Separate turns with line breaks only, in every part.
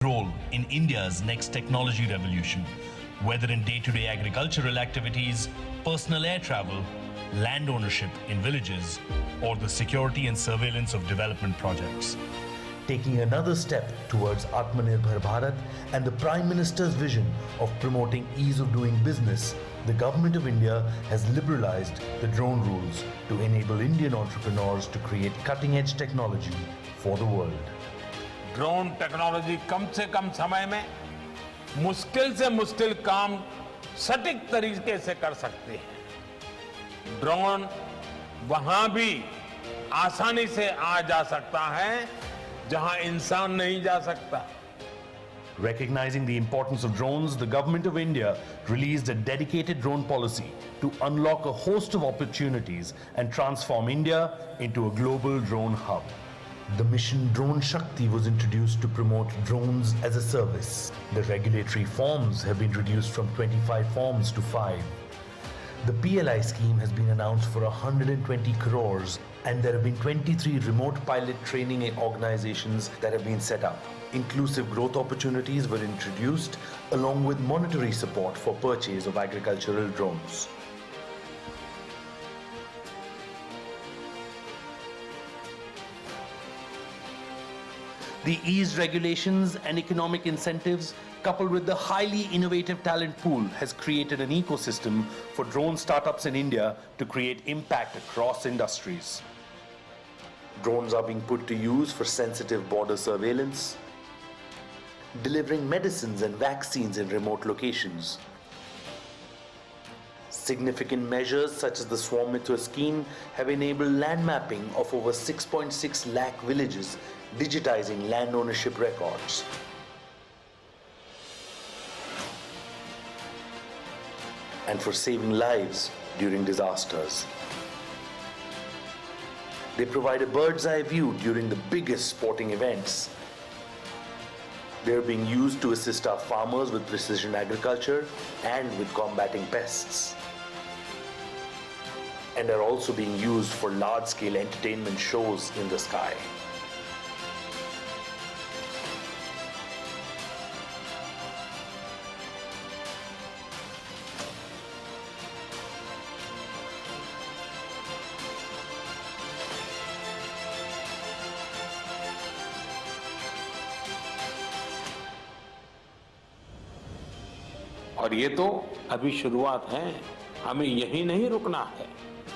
role in India's next technology revolution, whether in day-to-day agricultural activities, personal air travel, land ownership in villages, or the security and surveillance of development projects.
Taking another step towards Atmanirbhar Bharat and the Prime Minister's vision of promoting ease of doing business, the Government of India has liberalized the drone rules to enable Indian entrepreneurs to create cutting-edge technology for the world.
Drone technology कम से कम समय में मुश्किल से मुश्किल काम सटीक तरीके से कर सकते हैं। ड्रोन वहां भी आसानी से आ जा सकता है जहां इंसान नहीं जा सकता।
Recognizing the importance of drones, the Government of India released a dedicated drone policy to unlock a host of opportunities and transform India into a global drone hub. The mission Drone Shakti was introduced to promote drones as a service. The regulatory forms have been reduced from 25 forms to 5. The PLI scheme has been announced for 120 crores and there have been 23 remote pilot training organizations that have been set up. Inclusive growth opportunities were introduced along with monetary support for purchase of agricultural drones. The eased regulations and economic incentives, coupled with the highly innovative talent pool, has created an ecosystem for drone startups in India to create impact across industries. Drones are being put to use for sensitive border surveillance, delivering medicines and vaccines in remote locations. Significant measures such as the Swamitwa scheme have enabled land mapping of over 6.6 lakh villages, digitizing land ownership records. And for saving lives during disasters. They provide a bird's eye view during the biggest sporting events. They are being used to assist our farmers with precision agriculture and with combating pests. And are also being used for large-scale entertainment shows in the sky.
और ये तो अभी शुरुआत है, हमें यही नहीं रुकना है।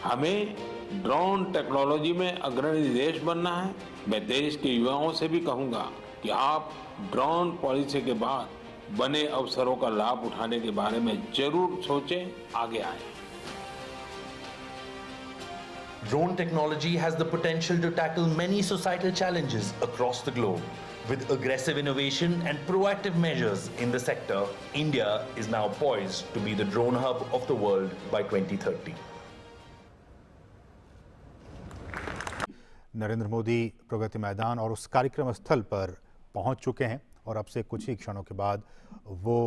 हमें ड्रोन टेक्नोलॉजी में अग्रणी देश बनना है। मैं देश के युवाओं से भी कहूंगा कि आप ड्रोन पॉलिसी के बाद बने अवसरों का लाभ उठाने के बारे में जरूर सोचें, आगे आएं।
Drone technology has the potential to tackle many societal challenges across the globe. With aggressive innovation and proactive measures in the sector, India is now poised to be the drone hub of the world by 2030.
Narendra Modi Pragati Maidan और उस कार्यक्रम स्थल पर पहुंच चुके हैं और अब से कुछ ही क्षणों के बाद वो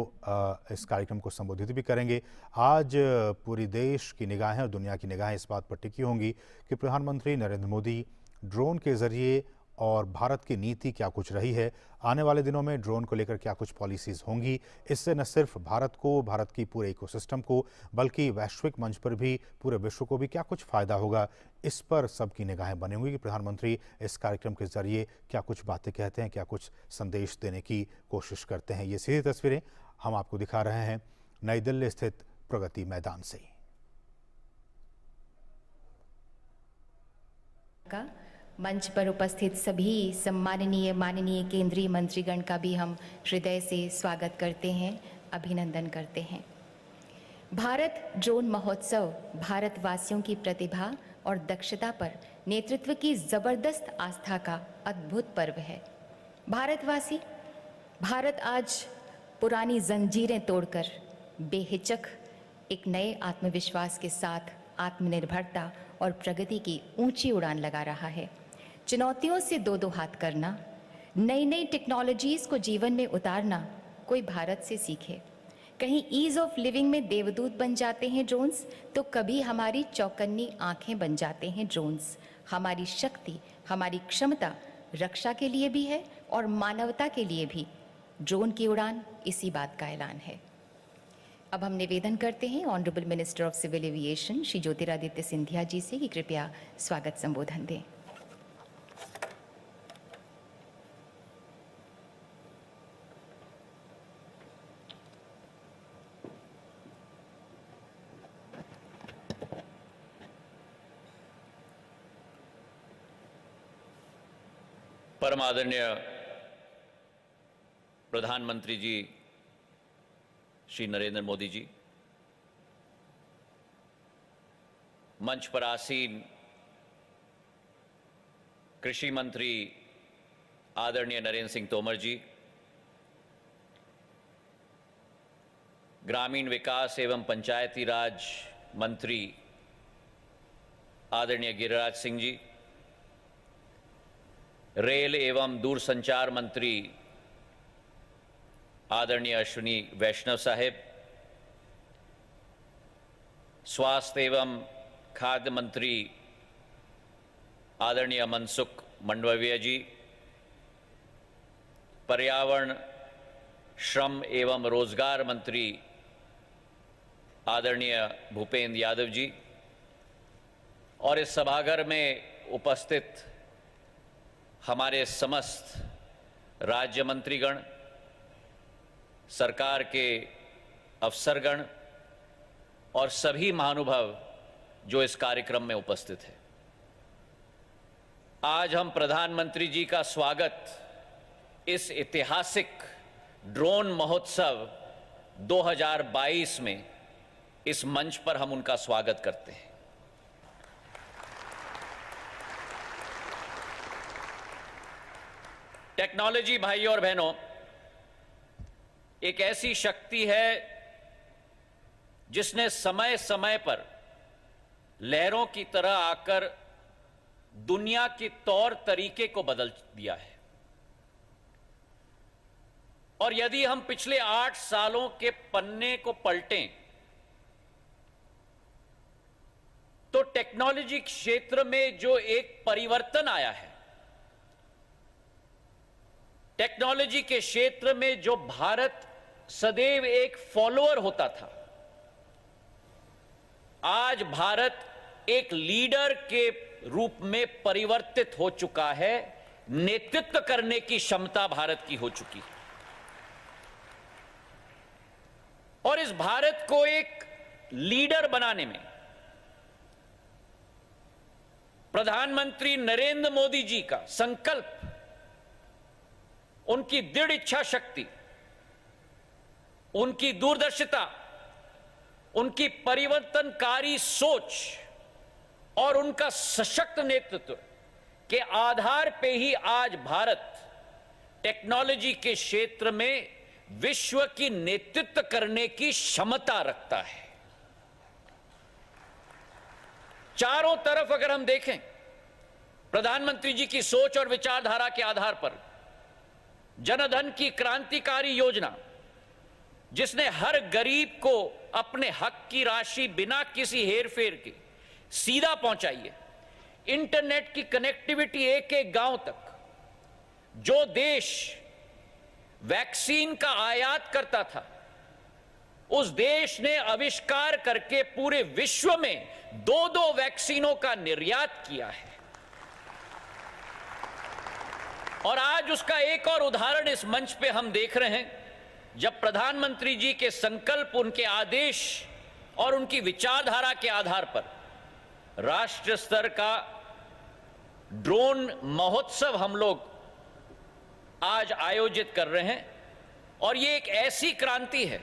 इस कार्यक्रम को संबोधित भी करेंगे। आज पूरी देश की निगाहें और दुनिया की निगाहें इस बात पर टिकी होंगी कि प्रधानमंत्री नरेंद्र मोदी ड्रोन के जरिए और भारत की नीति क्या कुछ रही है, आने वाले दिनों में ड्रोन को लेकर क्या कुछ पॉलिसीज़ होंगी। इससे न सिर्फ भारत को, भारत की पूरे इकोसिस्टम को, बल्कि वैश्विक मंच पर भी पूरे विश्व को भी क्या कुछ फ़ायदा होगा, इस पर सबकी निगाहें बनी होंगी कि प्रधानमंत्री इस कार्यक्रम के जरिए क्या कुछ बातें कहते हैं, क्या कुछ संदेश देने की कोशिश करते हैं। ये सीधी तस्वीरें हम आपको दिखा रहे हैं नई दिल्ली स्थित प्रगति मैदान से।
मंच पर उपस्थित सभी सम्माननीय माननीय केंद्रीय मंत्रीगण का भी हम हृदय से स्वागत करते हैं, अभिनंदन करते हैं। भारत ड्रोन महोत्सव भारतवासियों की प्रतिभा और दक्षता पर नेतृत्व की जबरदस्त आस्था का अद्भुत पर्व है। भारत आज पुरानी जंजीरें तोड़कर बेहिचक एक नए आत्मविश्वास के साथ आत्मनिर्भरता और प्रगति की ऊंची उड़ान लगा रहा है। चुनौतियों से दो हाथ करना, नई नई टेक्नोलॉजीज़ को जीवन में उतारना कोई भारत से सीखे। कहीं ईज़ ऑफ लिविंग में देवदूत बन जाते हैं ड्रोन्स, तो कभी हमारी चौकन्नी आंखें बन जाते हैं ड्रोन्स। हमारी शक्ति, हमारी क्षमता रक्षा के लिए भी है और मानवता के लिए भी ड्रोन की उड़ान इसी बात का ऐलान है। अब हम निवेदन करते हैं honourable minister of civil aviation Shri Jyotiraditya Scindia ji से कि कृपया स्वागत संबोधन दें।
परम आदरणीय प्रधानमंत्री जी श्री नरेंद्र मोदी जी, मंच पर आसीन कृषि मंत्री आदरणीय नरेंद्र सिंह तोमर जी, ग्रामीण विकास एवं पंचायती राज मंत्री आदरणीय गिरिराज सिंह जी, रेल एवं दूरसंचार मंत्री आदरणीय अश्विनी वैष्णव साहेब, स्वास्थ्य एवं खाद्य मंत्री आदरणीय मनसुख मंडाविया जी, पर्यावरण श्रम एवं रोजगार मंत्री आदरणीय भूपेंद्र यादव जी, और इस सभागार में उपस्थित हमारे समस्त राज्य मंत्रीगण, सरकार के अफसरगण और सभी महानुभाव जो इस कार्यक्रम में उपस्थित हैं। आज हम प्रधानमंत्री जी का स्वागत इस ऐतिहासिक ड्रोन महोत्सव 2022 में इस मंच पर हम उनका स्वागत करते हैं। टेक्नोलॉजी भाइयों और बहनों एक ऐसी शक्ति है जिसने समय समय पर लहरों की तरह आकर दुनिया के तौर तरीके को बदल दिया है। और यदि हम पिछले 8 सालों के पन्ने को पलटें तो टेक्नोलॉजी क्षेत्र में जो एक परिवर्तन आया है, टेक्नोलॉजी के क्षेत्र में जो भारत सदैव एक फॉलोअर होता था, आज भारत एक लीडर के रूप में परिवर्तित हो चुका है। नेतृत्व करने की क्षमता भारत की हो चुकी है। और इस भारत को एक लीडर बनाने में प्रधानमंत्री नरेंद्र मोदी जी का संकल्प, उनकी दृढ़ इच्छा शक्ति, उनकी दूरदर्शिता, उनकी परिवर्तनकारी सोच और उनका सशक्त नेतृत्व के आधार पे ही आज भारत टेक्नोलॉजी के क्षेत्र में विश्व की नेतृत्व करने की क्षमता रखता है। चारों तरफ अगर हम देखें, प्रधानमंत्री जी की सोच और विचारधारा के आधार पर जनधन की क्रांतिकारी योजना, जिसने हर गरीब को अपने हक की राशि बिना किसी हेरफेर के सीधा पहुंचाई है। इंटरनेट की कनेक्टिविटी एक एक गांव तक। जो देश वैक्सीन का आयात करता था, उस देश ने आविष्कार करके पूरे विश्व में 2-2 वैक्सीनों का निर्यात किया है। और आज उसका एक और उदाहरण इस मंच पे हम देख रहे हैं, जब प्रधानमंत्री जी के संकल्प, उनके आदेश और उनकी विचारधारा के आधार पर राष्ट्र स्तर का ड्रोन महोत्सव हम लोग आज आयोजित कर रहे हैं। और ये एक ऐसी क्रांति है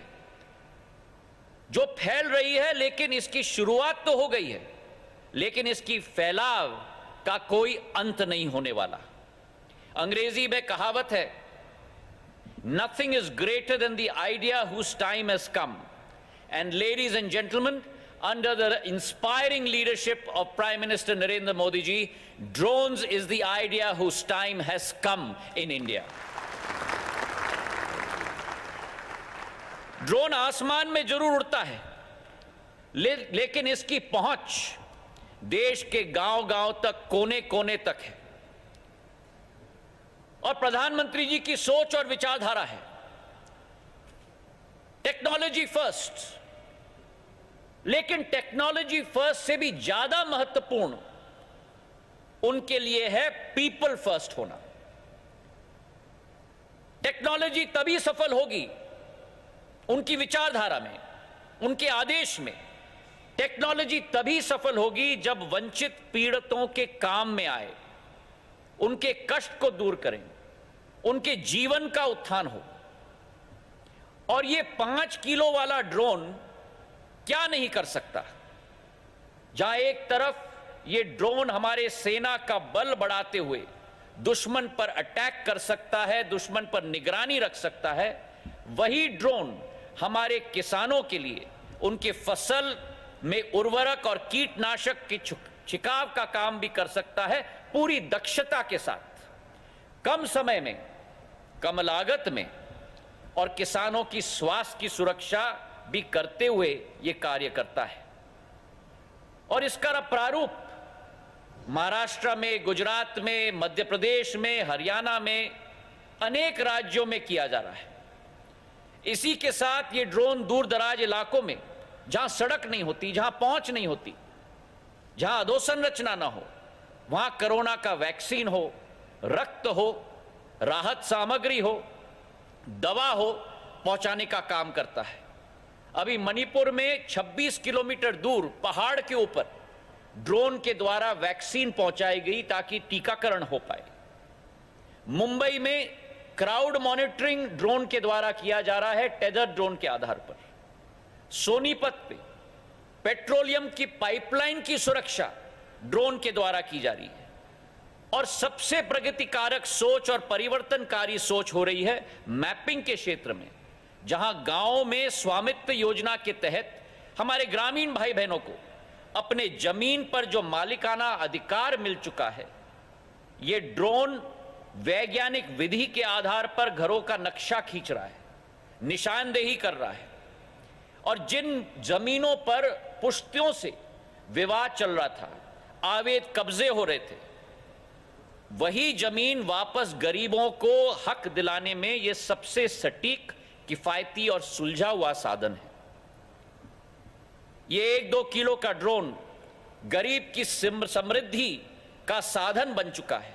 जो फैल रही है, लेकिन इसकी शुरुआत तो हो गई है, लेकिन इसकी फैलाव का कोई अंत नहीं होने वाला। अंग्रेजी में कहावत है, nothing is greater than the idea whose time has come. And ladies and gentleman, under the inspiring leadership of Prime Minister Narendra Modi ji, drones is the idea whose time has come in India. Drone आसमान में जरूर उड़ता है, लेकिन इसकी पहुंच देश के गांव-गांव तक, कोने-कोने तक है। और प्रधानमंत्री जी की सोच और विचारधारा है टेक्नोलॉजी फर्स्ट, लेकिन टेक्नोलॉजी फर्स्ट से भी ज्यादा महत्वपूर्ण उनके लिए है पीपल फर्स्ट होना। टेक्नोलॉजी तभी सफल होगी उनकी विचारधारा में, उनके आदेश में। टेक्नोलॉजी तभी सफल होगी जब वंचित पीड़ितों के काम में आए, उनके कष्ट को दूर करें, उनके जीवन का उत्थान हो। और ये 5 किलो वाला ड्रोन क्या नहीं कर सकता। जहां एक तरफ ये ड्रोन हमारे सेना का बल बढ़ाते हुए दुश्मन पर अटैक कर सकता है, दुश्मन पर निगरानी रख सकता है, वही ड्रोन हमारे किसानों के लिए उनके फसल में उर्वरक और कीटनाशक के छिड़काव का काम भी कर सकता है, पूरी दक्षता के साथ, कम समय में, कम लागत में, और किसानों की स्वास्थ्य की सुरक्षा भी करते हुए यह कार्य करता है। और इसका प्रारूप महाराष्ट्र में, गुजरात में, मध्य प्रदेश में, हरियाणा में, अनेक राज्यों में किया जा रहा है। इसी के साथ ये ड्रोन दूर दराज इलाकों में, जहां सड़क नहीं होती, जहां पहुंच नहीं होती, जहां अधोसंरचना ना हो, वहां कोरोना का वैक्सीन हो, रक्त हो, राहत सामग्री हो, दवा हो, पहुंचाने का काम करता है। अभी मणिपुर में 26 किलोमीटर दूर पहाड़ के ऊपर ड्रोन के द्वारा वैक्सीन पहुंचाई गई ताकि टीकाकरण हो पाए। मुंबई में क्राउड मॉनिटरिंग ड्रोन के द्वारा किया जा रहा है, टेदर ड्रोन के आधार पर। सोनीपत पे पेट्रोलियम की पाइपलाइन की सुरक्षा ड्रोन के द्वारा की जा रही है। और सबसे प्रगतिकारक सोच और परिवर्तनकारी सोच हो रही है मैपिंग के क्षेत्र में, जहां गांवों में स्वामित्व योजना के तहत हमारे ग्रामीण भाई बहनों को अपने जमीन पर जो मालिकाना अधिकार मिल चुका है, ये ड्रोन वैज्ञानिक विधि के आधार पर घरों का नक्शा खींच रहा है, निशानदेही कर रहा है। और जिन जमीनों पर पुश्तियों से विवाद चल रहा था, अवैध कब्जे हो रहे थे, वही जमीन वापस गरीबों को हक दिलाने में यह सबसे सटीक, किफायती और सुलझा हुआ साधन है। ये 1-2 किलो का ड्रोन गरीब की समृद्धि का साधन बन चुका है।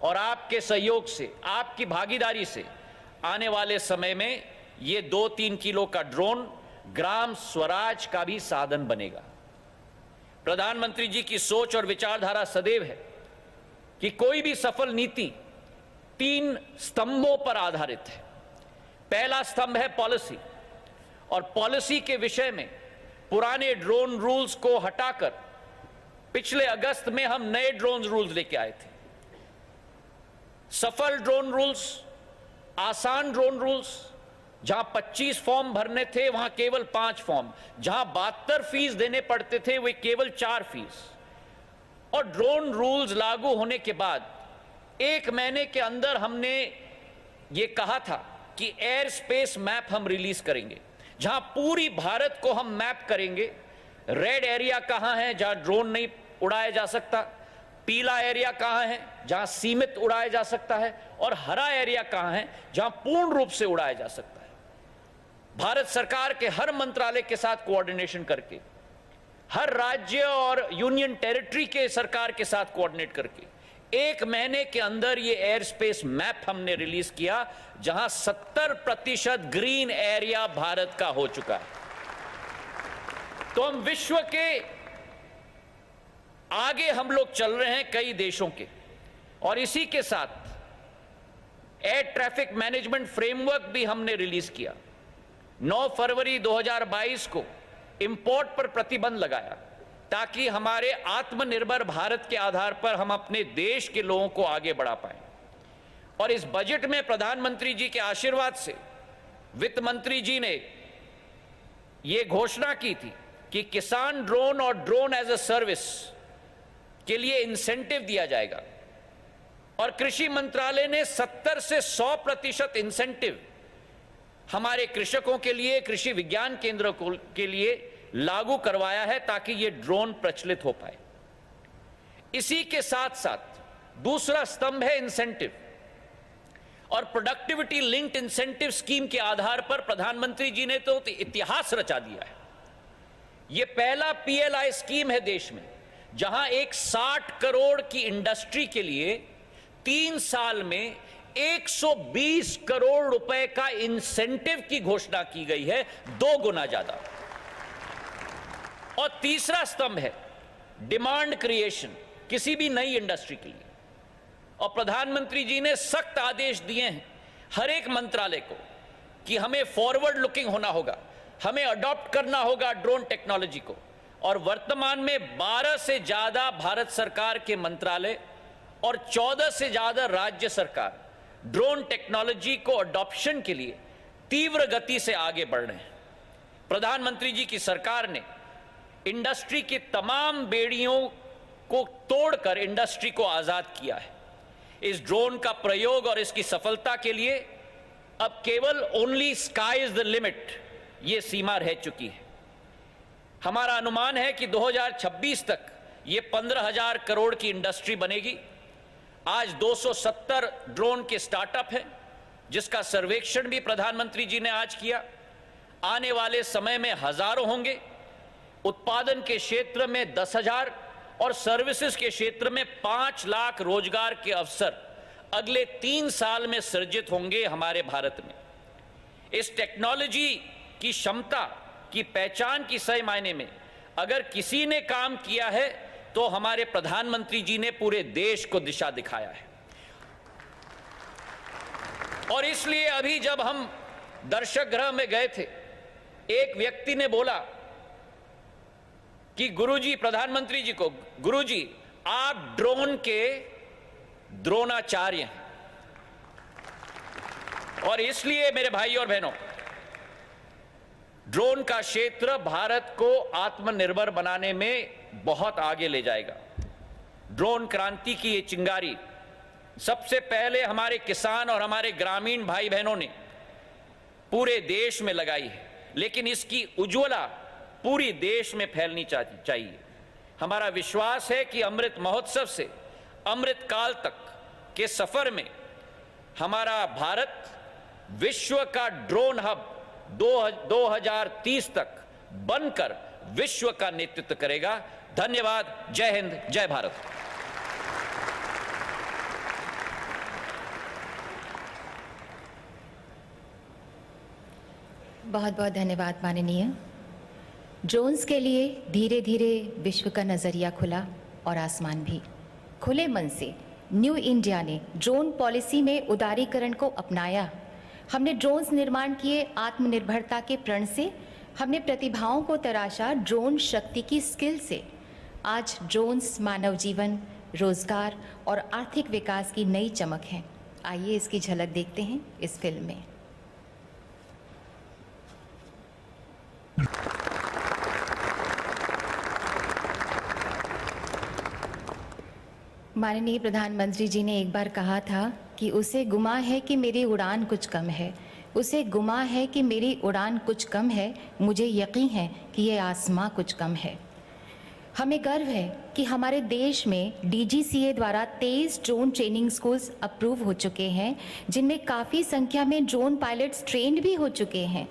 और आपके सहयोग से, आपकी भागीदारी से आने वाले समय में ये 2-3 किलो का ड्रोन ग्राम स्वराज का भी साधन बनेगा। प्रधानमंत्री जी की सोच और विचारधारा सदैव है कि कोई भी सफल नीति 3 स्तंभों पर आधारित है। पहला स्तंभ है पॉलिसी, और पॉलिसी के विषय में पुराने ड्रोन रूल्स को हटाकर पिछले अगस्त में हम नए ड्रोन रूल्स लेके आए थे। सफल ड्रोन रूल्स, आसान ड्रोन रूल्स, जहां 25 फॉर्म भरने थे वहां केवल 5 फॉर्म, जहां 72 फीस देने पड़ते थे वे केवल 4 फीस। और ड्रोन रूल्स लागू होने के बाद 1 महीने के अंदर हमने ये कहा था कि एयर स्पेस मैप हम रिलीज करेंगे, जहां पूरी भारत को हम मैप करेंगे। रेड एरिया कहां है जहां ड्रोन नहीं उड़ाया जा सकता, पीला एरिया कहां है जहां सीमित उड़ाया जा सकता है, और हरा एरिया कहां है जहां पूर्ण रूप से उड़ाया जा सकता है। भारत सरकार के हर मंत्रालय के साथ कोऑर्डिनेशन करके, हर राज्य और यूनियन टेरिटरी के सरकार के साथ कोऑर्डिनेट करके 1 महीने के अंदर ये एयर स्पेस मैप हमने रिलीज किया, जहां 70% ग्रीन एरिया भारत का हो चुका है। तो हम विश्व के आगे हम लोग चल रहे हैं कई देशों के। और इसी के साथ एयर ट्रैफिक मैनेजमेंट फ्रेमवर्क भी हमने रिलीज किया। 9 फरवरी 2022 को इंपोर्ट पर प्रतिबंध लगाया ताकि हमारे आत्मनिर्भर भारत के आधार पर हम अपने देश के लोगों को आगे बढ़ा पाएं। और इस बजट में प्रधानमंत्री जी के आशीर्वाद से वित्त मंत्री जी ने यह घोषणा की थी कि किसान ड्रोन और ड्रोन एज अ सर्विस के लिए इंसेंटिव दिया जाएगा। और कृषि मंत्रालय ने 70 से 100% इंसेंटिव हमारे कृषकों के लिए, कृषि विज्ञान केंद्रों के लिए लागू करवाया है ताकि ये ड्रोन प्रचलित हो पाए। इसी के साथ साथ दूसरा स्तंभ है इंसेंटिव। और प्रोडक्टिविटी लिंक्ड इंसेंटिव स्कीम के आधार पर प्रधानमंत्री जी ने तो इतिहास रचा दिया है। यह पहला पीएलआई स्कीम है देश में जहां एक 60 करोड़ की इंडस्ट्री के लिए 3 साल में 120 करोड़ रुपए का इंसेंटिव की घोषणा की गई है, 2 गुना ज्यादा। और तीसरा स्तंभ है डिमांड क्रिएशन किसी भी नई इंडस्ट्री के लिए, और प्रधानमंत्री जी ने सख्त आदेश दिए हैं हर एक मंत्रालय को कि हमें फॉरवर्ड लुकिंग होना होगा, हमें अडॉप्ट करना होगा ड्रोन टेक्नोलॉजी को। और वर्तमान में 12 से ज्यादा भारत सरकार के मंत्रालय और 14 से ज्यादा राज्य सरकार ड्रोन टेक्नोलॉजी को अडॉप्शन के लिए तीव्र गति से आगे बढ़ रहे हैं। प्रधानमंत्री जी की सरकार ने इंडस्ट्री की तमाम बेड़ियों को तोड़कर इंडस्ट्री को आजाद किया है। इस ड्रोन का प्रयोग और इसकी सफलता के लिए अब केवल only sky is the limit ये सीमा रह चुकी है। हमारा अनुमान है कि 2026 तक ये 15,000 करोड़ की इंडस्ट्री बनेगी। आज 270 ड्रोन के स्टार्टअप हैं जिसका सर्वेक्षण भी प्रधानमंत्री जी ने आज किया। आने वाले समय में हजारों होंगे। उत्पादन के क्षेत्र में 10,000 और सर्विसेज के क्षेत्र में 5 लाख रोजगार के अवसर अगले 3 साल में सृजित होंगे हमारे भारत में। इस टेक्नोलॉजी की क्षमता की पहचान की सही मायने में अगर किसी ने काम किया है तो हमारे प्रधानमंत्री जी ने पूरे देश को दिशा दिखाया है। और इसलिए अभी जब हम दर्शक गृह में गए थे, एक व्यक्ति ने बोला कि गुरुजी, प्रधानमंत्री जी को, गुरुजी आप ड्रोन के द्रोणाचार्य हैं। और इसलिए मेरे भाई और बहनों, ड्रोन का क्षेत्र भारत को आत्मनिर्भर बनाने में बहुत आगे ले जाएगा। ड्रोन क्रांति की ये चिंगारी सबसे पहले हमारे किसान और हमारे ग्रामीण भाई बहनों ने पूरे देश में लगाई है, लेकिन इसकी उज्ज्वला पूरी देश में फैलनी चाहिए। हमारा विश्वास है कि अमृत महोत्सव से अमृत काल तक के सफर में हमारा भारत विश्व का ड्रोन हब 2030 तक बनकर विश्व का नेतृत्व करेगा। धन्यवाद। जय हिंद, जय भारत।
बहुत बहुत धन्यवाद माननीय। ड्रोन्स के लिए धीरे धीरे विश्व का नज़रिया खुला और आसमान भी। खुले मन से न्यू इंडिया ने ड्रोन पॉलिसी में उदारीकरण को अपनाया। हमने ड्रोन्स निर्माण किए आत्मनिर्भरता के प्रण से। हमने प्रतिभाओं को तराशा ड्रोन शक्ति की स्किल से। आज ड्रोन्स मानव जीवन, रोजगार और आर्थिक विकास की नई चमक हैं। आइए इसकी झलक देखते हैं इस फिल्म में। माननीय प्रधानमंत्री जी ने एक बार कहा था कि उसे गुमा है कि मेरी उड़ान कुछ कम है, उसे गुमा है कि मेरी उड़ान कुछ कम है, मुझे यकीन है कि ये आसमां कुछ कम है। हमें गर्व है कि हमारे देश में DGCA द्वारा 23 ड्रोन ट्रेनिंग स्कूल्स अप्रूव हो चुके हैं, जिनमें काफ़ी संख्या में ड्रोन पायलट्स ट्रेंड भी हो चुके हैं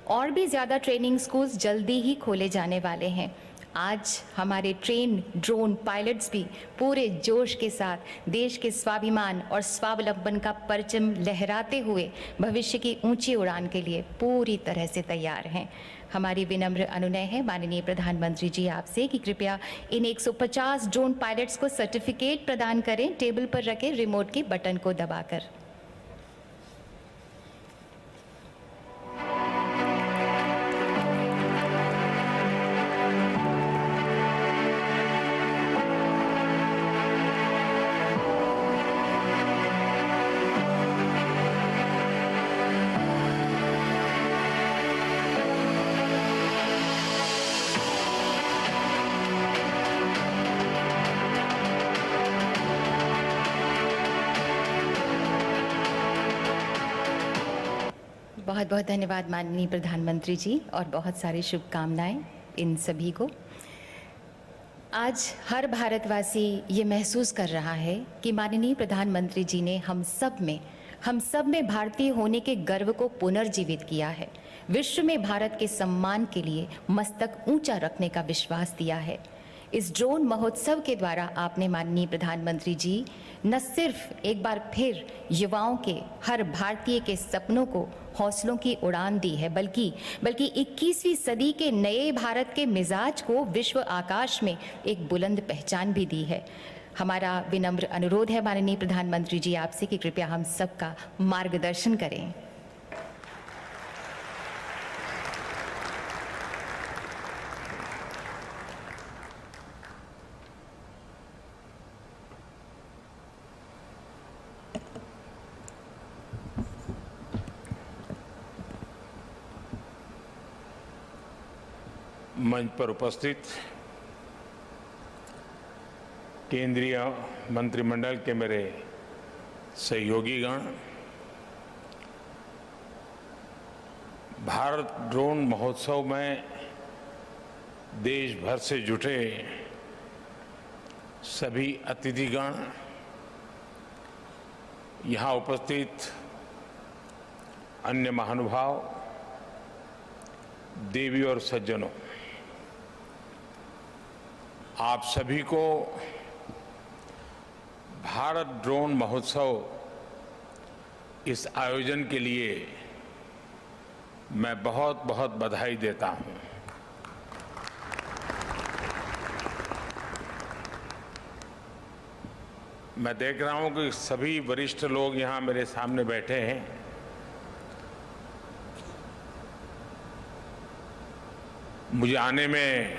और भी ज़्यादा ट्रेनिंग स्कूल्स जल्दी ही खोले जाने वाले हैं। आज हमारे ट्रेन ड्रोन पायलट्स भी पूरे जोश के साथ देश के स्वाभिमान और स्वावलंबन का परचम लहराते हुए भविष्य की ऊंची उड़ान के लिए पूरी तरह से तैयार हैं। हमारी विनम्र अनुनय है माननीय प्रधानमंत्री जी आपसे कि कृपया इन 150 ड्रोन पायलट्स को सर्टिफिकेट प्रदान करें, टेबल पर रखे रिमोट के बटन को दबाकर। बहुत बहुत धन्यवाद माननीय प्रधानमंत्री जी और बहुत सारी शुभकामनाएं इन सभी को। आज हर भारतवासी ये महसूस कर रहा है कि माननीय प्रधानमंत्री जी ने हम सब में हम सब में भारतीय होने के गर्व को पुनर्जीवित किया है। विश्व में भारत के सम्मान के लिए मस्तक ऊंचा रखने का विश्वास दिया है। इस ड्रोन महोत्सव के द्वारा आपने माननीय प्रधानमंत्री जी न सिर्फ एक बार फिर युवाओं के, हर भारतीय के सपनों को, हौसलों की उड़ान दी है, बल्कि 21वीं सदी के नए भारत के मिजाज को विश्व आकाश में एक बुलंद पहचान भी दी है। हमारा विनम्र अनुरोध है माननीय प्रधानमंत्री जी आपसे कि कृपया हम सबका मार्गदर्शन करें।
मंच पर उपस्थित केंद्रीय मंत्रिमंडल के मेरे सहयोगीगण, भारत ड्रोन महोत्सव में देश भर से जुटे सभी अतिथिगण, यहाँ उपस्थित अन्य महानुभाव, देवी और सज्जनों, आप सभी को भारत ड्रोन महोत्सव इस आयोजन के लिए मैं बहुत बहुत बधाई देता हूं। मैं देख रहा हूं कि सभी वरिष्ठ लोग यहां मेरे सामने बैठे हैं। मुझे आने में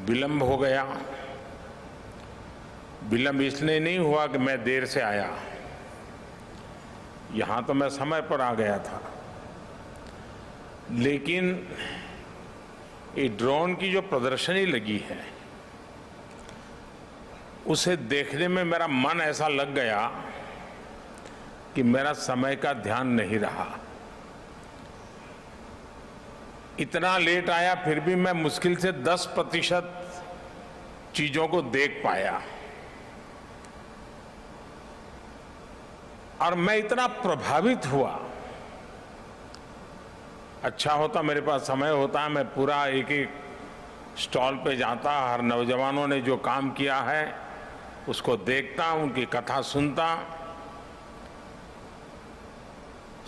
विलंब हो गया। विलंब इसलिए नहीं हुआ कि मैं देर से आया, यहां तो मैं समय पर आ गया था, लेकिन ये ड्रोन की जो प्रदर्शनी लगी है उसे देखने में मेरा मन ऐसा लग गया कि मेरा समय का ध्यान नहीं रहा। इतना लेट आया, फिर भी मैं मुश्किल से 10% चीजों को देख पाया, और मैं इतना प्रभावित हुआ। अच्छा होता मेरे पास समय होता, मैं पूरा एक एक स्टॉल पे जाता, हर नौजवानों ने जो काम किया है उसको देखता, उनकी कथा सुनता।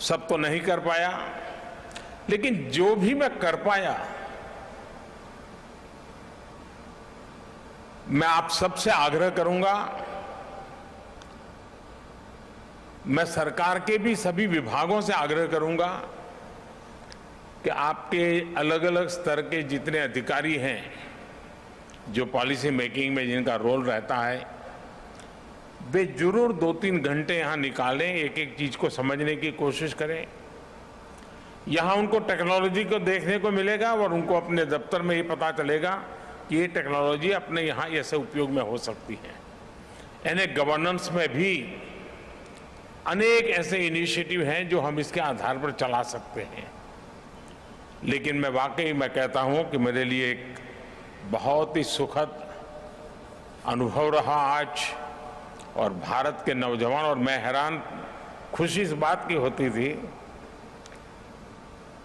सब तो नहीं कर पाया, लेकिन जो भी मैं कर पाया, मैं आप सबसे आग्रह करूंगा, मैं सरकार के भी सभी विभागों से आग्रह करूंगा कि आपके अलग अलग स्तर के जितने अधिकारी हैं, जो पॉलिसी मेकिंग में जिनका रोल रहता है, वे जरूर 2-3 घंटे यहां निकालें, एक एक चीज को समझने की कोशिश करें। यहां उनको टेक्नोलॉजी को देखने को मिलेगा और उनको अपने दफ्तर में ये पता चलेगा कि ये टेक्नोलॉजी अपने यहाँ ऐसे उपयोग में हो सकती है। यानी गवर्नेंस में भी अनेक ऐसे इनिशिएटिव हैं जो हम इसके आधार पर चला सकते हैं। लेकिन मैं वाकई मैं कहता हूं कि मेरे लिए एक बहुत ही सुखद अनुभव रहा आज, और भारत के नौजवान, और मैं हैरान, खुशी इस बात की होती थी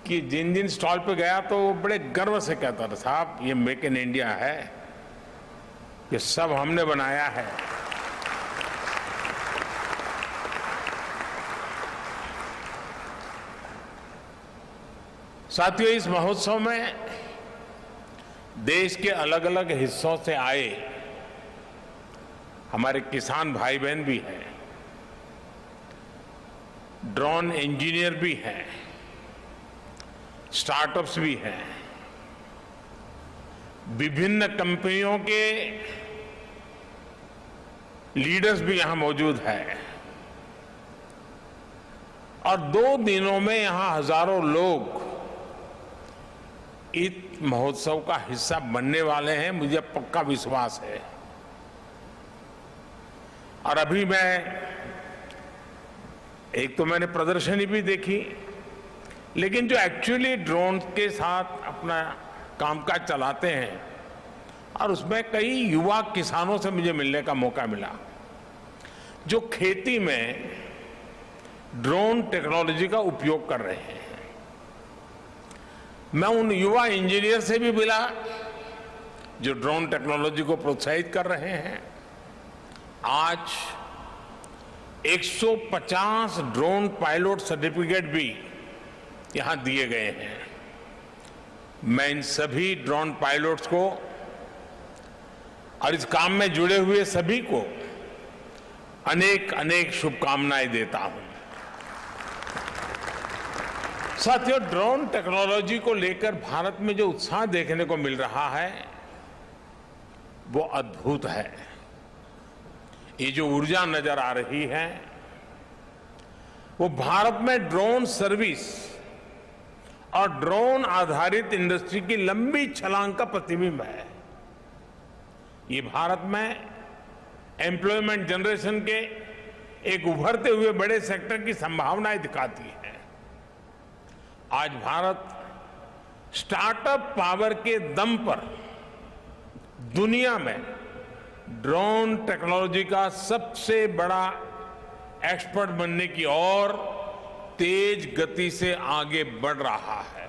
कि जिन जिन स्टॉल पे गया तो वो बड़े गर्व से कहता था, साहब ये मेक इन इंडिया है, ये सब हमने बनाया है। साथियों, इस महोत्सव में देश के अलग अलग हिस्सों से आए हमारे किसान भाई बहन भी हैं, ड्रोन इंजीनियर भी हैं, स्टार्टअप्स भी हैं, विभिन्न कंपनियों के लीडर्स भी यहां मौजूद हैं, और 2 दिनों में यहां हजारों लोग इस महोत्सव का हिस्सा बनने वाले हैं, मुझे पक्का विश्वास है। और अभी एक तो मैंने प्रदर्शनी भी देखी, लेकिन जो एक्चुअली ड्रोन के साथ अपना कामकाज चलाते हैं, और उसमें कई युवा किसानों से मुझे मिलने का मौका मिला, जो खेती में ड्रोन टेक्नोलॉजी का उपयोग कर रहे हैं। मैं उन युवा इंजीनियर से भी मिला जो ड्रोन टेक्नोलॉजी को प्रोत्साहित कर रहे हैं। आज 150 ड्रोन पायलट सर्टिफिकेट भी यहां दिए गए हैं। मैं इन सभी ड्रोन पायलट्स को और इस काम में जुड़े हुए सभी को अनेक अनेक शुभकामनाएं देता हूं। साथियों, ड्रोन टेक्नोलॉजी को लेकर भारत में जो उत्साह देखने को मिल रहा है वो अद्भुत है। ये जो ऊर्जा नजर आ रही है वो भारत में ड्रोन सर्विस और ड्रोन आधारित इंडस्ट्री की लंबी छलांग का प्रतिबिंब है। ये भारत में एम्प्लॉयमेंट जनरेशन के एक उभरते हुए बड़े सेक्टर की संभावनाएं दिखाती है। आज भारत स्टार्टअप पावर के दम पर दुनिया में ड्रोन टेक्नोलॉजी का सबसे बड़ा एक्सपर्ट बनने की ओर तेज गति से आगे बढ़ रहा है।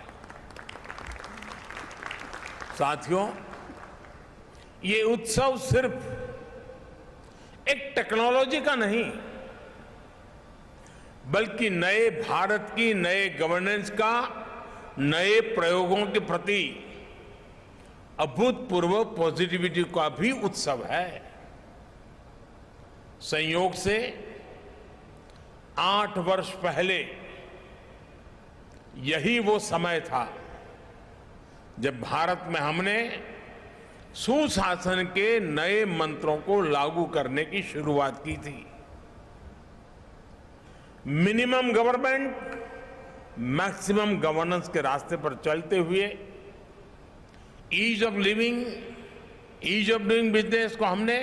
साथियों, ये उत्सव सिर्फ एक टेक्नोलॉजी का नहीं बल्कि नए भारत की नए गवर्नेंस का, नए प्रयोगों के प्रति अभूतपूर्व पॉजिटिविटी का भी उत्सव है। संयोग से 8 वर्ष पहले यही वो समय था जब भारत में हमने सुशासन के नए मंत्रों को लागू करने की शुरुआत की थी। मिनिमम गवर्नमेंट मैक्सिमम गवर्नेंस के रास्ते पर चलते हुए ease of living, ease of doing business को हमने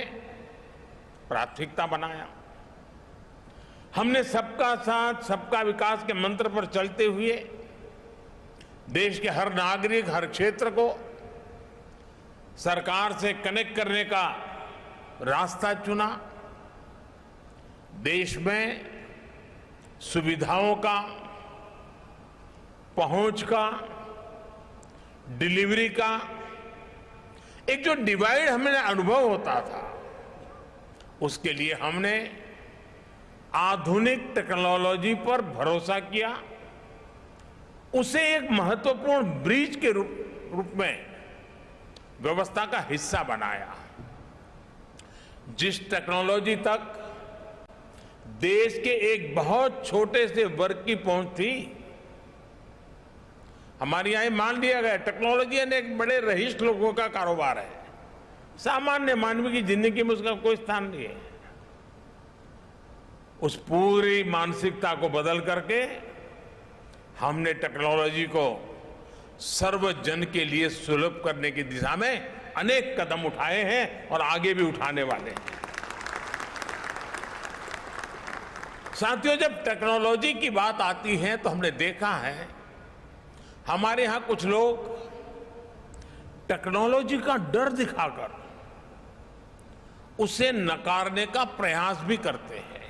प्राथमिकता बनाया। हमने सबका साथ सबका विकास के मंत्र पर चलते हुए देश के हर नागरिक, हर क्षेत्र को सरकार से कनेक्ट करने का रास्ता चुना। देश में सुविधाओं का, पहुंच का, डिलीवरी का एक जो डिवाइड हमें अनुभव होता था, उसके लिए हमने आधुनिक टेक्नोलॉजी पर भरोसा किया, उसे एक महत्वपूर्ण ब्रिज के रूप में व्यवस्था का हिस्सा बनाया। जिस टेक्नोलॉजी तक देश के एक बहुत छोटे से वर्ग की पहुंच थी, हमारे यहां मान लिया गया टेक्नोलॉजी एक बड़े रईस लोगों का कारोबार है, सामान्य मानव की जिंदगी में उसका कोई स्थान नहीं है। उस पूरी मानसिकता को बदल करके हमने टेक्नोलॉजी को सर्वजन के लिए सुलभ करने की दिशा में अनेक कदम उठाए हैं और आगे भी उठाने वाले हैं। साथियों, जब टेक्नोलॉजी की बात आती है तो हमने देखा है हमारे यहां कुछ लोग टेक्नोलॉजी का डर दिखाकर उसे नकारने का प्रयास भी करते हैं।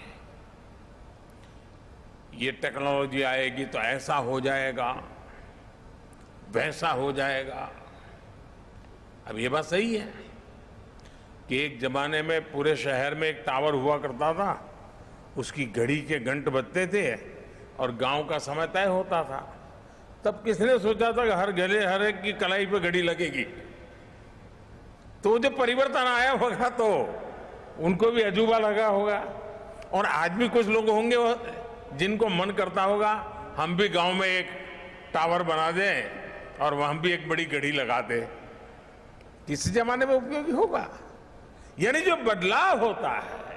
ये टेक्नोलॉजी आएगी तो ऐसा हो जाएगा, वैसा हो जाएगा। अब ये बात सही है कि एक जमाने में पूरे शहर में एक टावर हुआ करता था, उसकी घड़ी के घंट बजते थे और गांव का समय तय होता था। तब किसने सोचा था कि हर एक की कलाई पे घड़ी लगेगी? तो जब परिवर्तन आया होगा तो उनको भी अजूबा लगा होगा। और आज भी कुछ लोग होंगे जिनको मन करता होगा हम भी गांव में एक टावर बना दें और वहां भी एक बड़ी घड़ी लगा दें। किस जमाने में उपयोगी होगा? यानी जो बदलाव होता है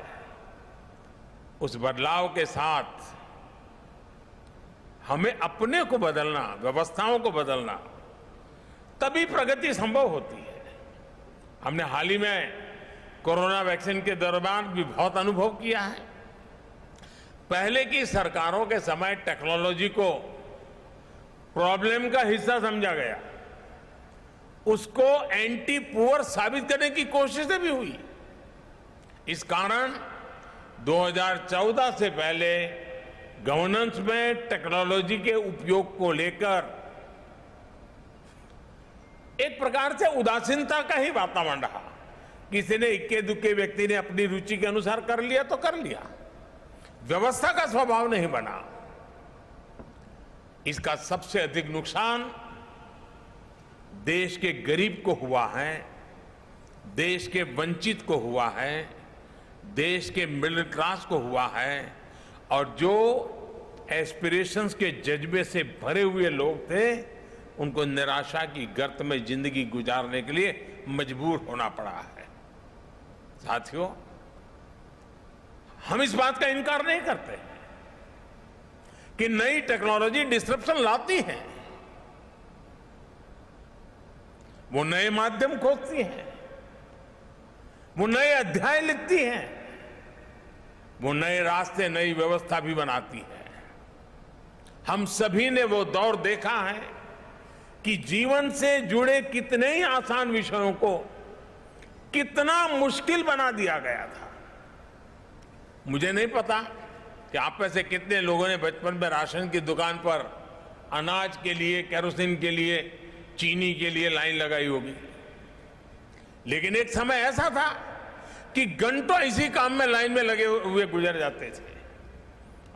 उस बदलाव के साथ हमें अपने को बदलना, व्यवस्थाओं को बदलना, तभी प्रगति संभव होती है। हमने हाल ही में कोरोना वैक्सीन के दौरान भी बहुत अनुभव किया है। पहले की सरकारों के समय टेक्नोलॉजी को प्रॉब्लम का हिस्सा समझा गया, उसको एंटी पुअर साबित करने की कोशिशें भी हुई। इस कारण 2014 से पहले गवर्नेंस में टेक्नोलॉजी के उपयोग को लेकर एक प्रकार से उदासीनता का ही वातावरण रहा। किसी ने इक्के दुक्के व्यक्ति ने अपनी रुचि के अनुसार कर लिया तो कर लिया, व्यवस्था का स्वभाव नहीं बना। इसका सबसे अधिक नुकसान देश के गरीब को हुआ है, देश के वंचित को हुआ है, देश के मिडिल क्लास को हुआ है, और जो एस्पिरेशंस के जज्बे से भरे हुए लोग थे उनको निराशा की गर्त में जिंदगी गुजारने के लिए मजबूर होना पड़ा है। साथियों, हम इस बात का इनकार नहीं करते कि नई टेक्नोलॉजी डिस्ट्रप्शन लाती है, वो नए माध्यम खोजती है, वो नए अध्याय लिखती है, वो नए रास्ते, नई व्यवस्था भी बनाती है। हम सभी ने वो दौर देखा है कि जीवन से जुड़े कितने ही आसान विषयों को कितना मुश्किल बना दिया गया था। मुझे नहीं पता कि आप में से कितने लोगों ने बचपन में राशन की दुकान पर अनाज के लिए, केरोसिन के लिए, चीनी के लिए लाइन लगाई होगी, लेकिन एक समय ऐसा था कि घंटों इसी काम में लाइन में लगे हुए गुजर जाते थे।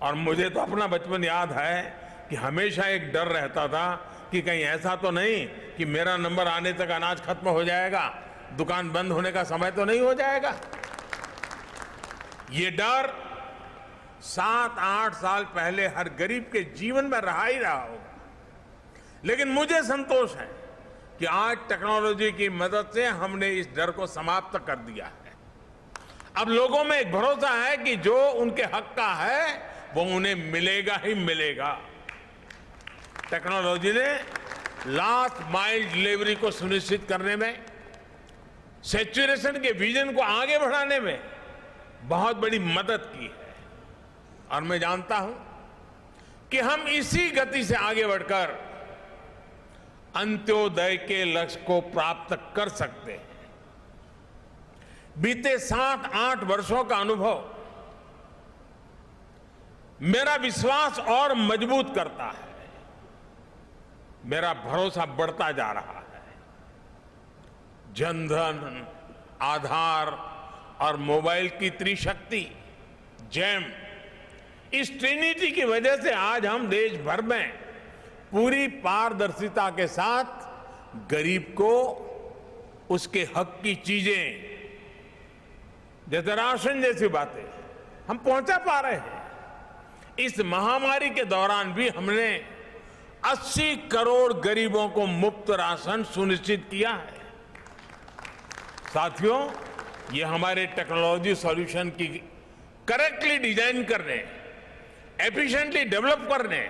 और मुझे तो अपना बचपन याद है कि हमेशा एक डर रहता था कि कहीं ऐसा तो नहीं कि मेरा नंबर आने तक अनाज खत्म हो जाएगा, दुकान बंद होने का समय तो नहीं हो जाएगा। ये डर 7-8 साल पहले हर गरीब के जीवन में रहा ही रहा होगा, लेकिन मुझे संतोष है कि आज टेक्नोलॉजी की मदद से हमने इस डर को समाप्त कर दिया है। अब लोगों में एक भरोसा है कि जो उनके हक का है वो उन्हें मिलेगा ही मिलेगा। टेक्नोलॉजी ने लास्ट माइल डिलीवरी को सुनिश्चित करने में, सैचुरेशन के विजन को आगे बढ़ाने में बहुत बड़ी मदद की है। और मैं जानता हूं कि हम इसी गति से आगे बढ़कर अंत्योदय के लक्ष्य को प्राप्त कर सकते हैं। बीते 7-8 वर्षों का अनुभव मेरा विश्वास और मजबूत करता है, मेरा भरोसा बढ़ता जा रहा है। जनधन, आधार और मोबाइल की त्रिशक्ति, जैम, इस ट्रिनिटी की वजह से आज हम देश भर में पूरी पारदर्शिता के साथ गरीब को उसके हक की चीजें, जैसे राशन जैसी बातें, हम पहुंचा पा रहे हैं। इस महामारी के दौरान भी हमने 80 करोड़ गरीबों को मुफ्त राशन सुनिश्चित किया है। साथियों, ये हमारे टेक्नोलॉजी सॉल्यूशन की करेक्टली डिजाइन करने, एफिशिएंटली डेवलप करने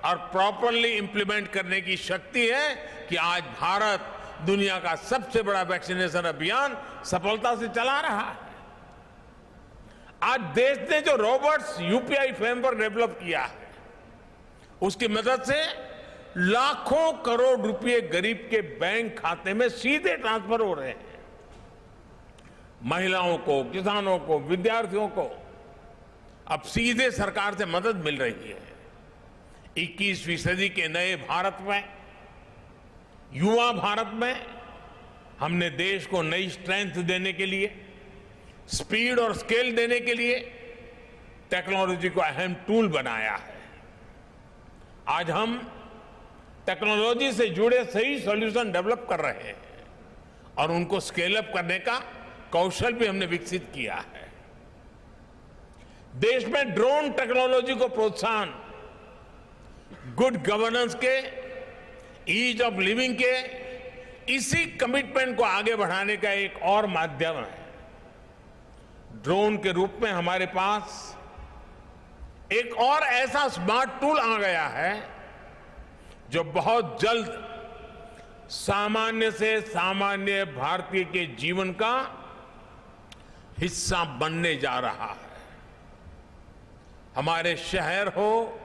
और प्रॉपरली इंप्लीमेंट करने की शक्ति है कि आज भारत दुनिया का सबसे बड़ा वैक्सीनेशन अभियान सफलता से चला रहा है। आज देश ने जो रोबोट्स यूपीआई फ्रेमवर्क डेवलप किया है, उसकी मदद से लाखों करोड़ रुपए गरीब के बैंक खाते में सीधे ट्रांसफर हो रहे हैं। महिलाओं को, किसानों को, विद्यार्थियों को अब सीधे सरकार से मदद मिल रही है। 21वीं सदी के नए भारत में, युवा भारत में, हमने देश को नई स्ट्रेंथ देने के लिए, स्पीड और स्केल देने के लिए टेक्नोलॉजी को अहम टूल बनाया है। आज हम टेक्नोलॉजी से जुड़े सही सॉल्यूशन डेवलप कर रहे हैं और उनको स्केल अप करने का कौशल भी हमने विकसित किया है। देश में ड्रोन टेक्नोलॉजी को प्रोत्साहन, गुड गवर्नेंस के, ईज ऑफ लिविंग के, इसी कमिटमेंट को आगे बढ़ाने का एक और माध्यम है। ड्रोन के रूप में हमारे पास एक और ऐसा स्मार्ट टूल आ गया है जो बहुत जल्द सामान्य से सामान्य भारतीय के जीवन का हिस्सा बनने जा रहा है। हमारे शहर हो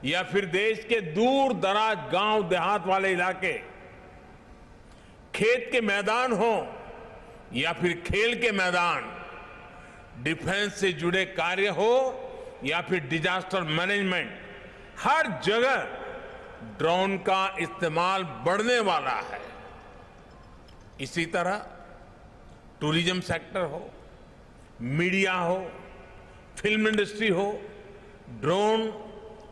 या फिर देश के दूर दराज गांव देहात वाले इलाके, खेत के मैदान हो या फिर खेल के मैदान, डिफेंस से जुड़े कार्य हो या फिर डिजास्टर मैनेजमेंट, हर जगह ड्रोन का इस्तेमाल बढ़ने वाला है। इसी तरह टूरिज्म सेक्टर हो, मीडिया हो, फिल्म इंडस्ट्री हो, ड्रोन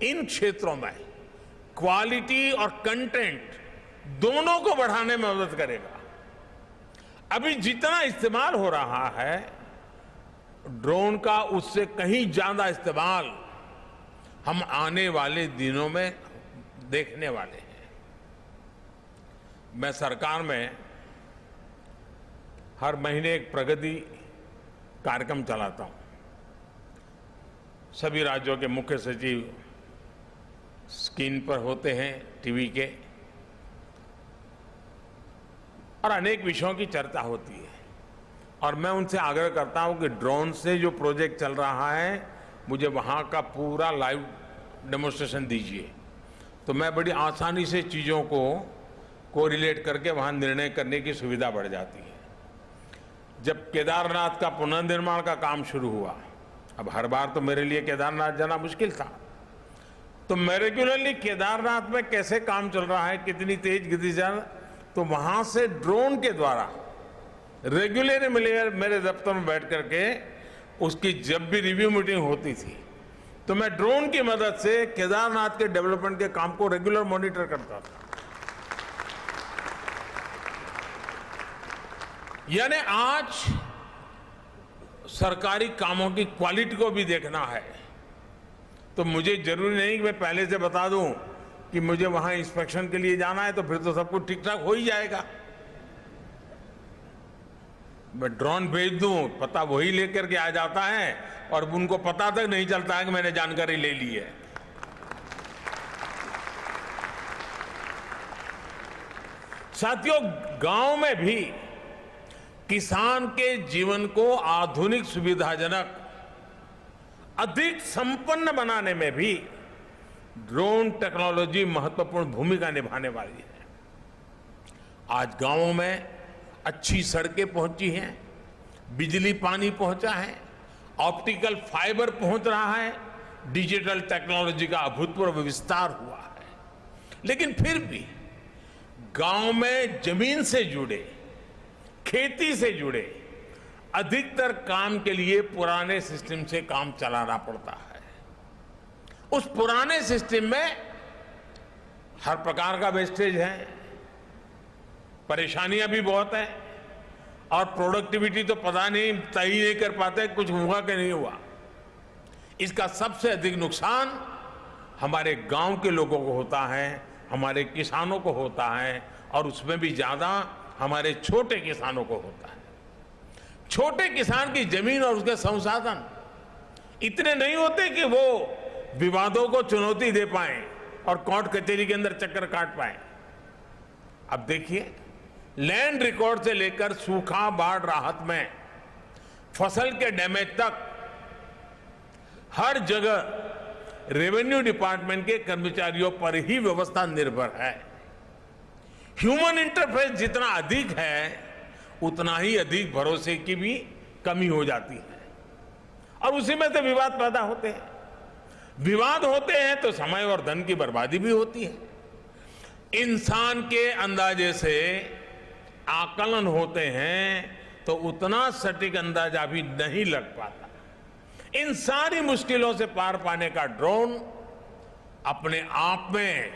इन क्षेत्रों में क्वालिटी और कंटेंट दोनों को बढ़ाने में मदद करेगा। अभी जितना इस्तेमाल हो रहा है ड्रोन का, उससे कहीं ज्यादा इस्तेमाल हम आने वाले दिनों में देखने वाले हैं। मैं सरकार में हर महीने एक प्रगति कार्यक्रम चलाता हूं। सभी राज्यों के मुख्य सचिव स्क्रीन पर होते हैं टीवी के, और अनेक विषयों की चर्चा होती है। और मैं उनसे आग्रह करता हूं कि ड्रोन से जो प्रोजेक्ट चल रहा है मुझे वहां का पूरा लाइव डेमोन्स्ट्रेशन दीजिए, तो मैं बड़ी आसानी से चीज़ों को कोरिलेट करके वहां निर्णय करने की सुविधा बढ़ जाती है। जब केदारनाथ का पुनर्निर्माण का काम शुरू हुआ, अब हर बार तो मेरे लिए केदारनाथ जाना मुश्किल था, तो मैं रेगुलरली केदारनाथ में कैसे काम चल रहा है, कितनी तेज गति से, तो वहां से ड्रोन के द्वारा रेगुलर मेरे दफ्तर में बैठ करके उसकी जब भी रिव्यू मीटिंग होती थी तो मैं ड्रोन की मदद से केदारनाथ के डेवलपमेंट के काम को रेगुलर मॉनिटर करता था। यानी आज सरकारी कामों की क्वालिटी को भी देखना है, तो मुझे जरूरी नहीं कि मैं पहले से बता दूं कि मुझे वहां इंस्पेक्शन के लिए जाना है, तो फिर तो सब कुछ ठीक ठाक हो ही जाएगा। मैं ड्रोन भेज दूं, पता वही लेकर के आ जाता है और उनको पता तक नहीं चलता है कि मैंने जानकारी ले ली है। साथियों, गांव में भी किसान के जीवन को आधुनिक, सुविधाजनक, अधिक संपन्न बनाने में भी ड्रोन टेक्नोलॉजी महत्वपूर्ण भूमिका निभाने वाली है। आज गांवों में अच्छी सड़कें पहुंची हैं, बिजली पानी पहुंचा है, ऑप्टिकल फाइबर पहुंच रहा है, डिजिटल टेक्नोलॉजी का अभूतपूर्व विस्तार हुआ है। लेकिन फिर भी गांव में जमीन से जुड़े, खेती से जुड़े अधिकतर काम के लिए पुराने सिस्टम से काम चलाना पड़ता है। उस पुराने सिस्टम में हर प्रकार का वेस्टेज है, परेशानियां भी बहुत हैं, और प्रोडक्टिविटी तो पता नहीं, तय ही नहीं कर पाते कुछ हुआ कि नहीं हुआ। इसका सबसे अधिक नुकसान हमारे गांव के लोगों को होता है, हमारे किसानों को होता है, और उसमें भी ज्यादा हमारे छोटे किसानों को होता है। छोटे किसान की जमीन और उसके संसाधन इतने नहीं होते कि वो विवादों को चुनौती दे पाए और कोर्ट कचहरी के अंदर चक्कर काट पाए। अब देखिए, लैंड रिकॉर्ड से लेकर सूखा, बाढ़ राहत में, फसल के डैमेज तक हर जगह रेवेन्यू डिपार्टमेंट के कर्मचारियों पर ही व्यवस्था निर्भर है। ह्यूमन इंटरफेस जितना अधिक है उतना ही अधिक भरोसे की भी कमी हो जाती है, और उसी में से विवाद पैदा होते हैं। विवाद होते हैं तो समय और धन की बर्बादी भी होती है। इंसान के अंदाजे से आकलन होते हैं तो उतना सटीक अंदाजा भी नहीं लग पाता। इन सारी मुश्किलों से पार पाने का ड्रोन अपने आप में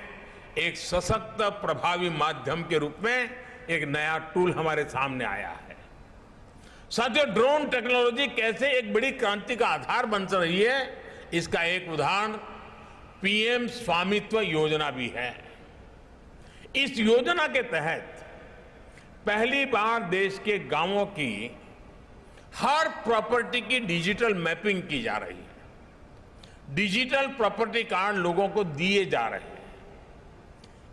एक सशक्त, प्रभावी माध्यम के रूप में एक नया टूल हमारे सामने आया है। साथियों, ड्रोन टेक्नोलॉजी कैसे एक बड़ी क्रांति का आधार बन रही है, इसका एक उदाहरण पीएम स्वामित्व योजना भी है। इस योजना के तहत पहली बार देश के गांवों की हर प्रॉपर्टी की डिजिटल मैपिंग की जा रही है। डिजिटल प्रॉपर्टी कार्ड लोगों को दिए जा रहे हैं।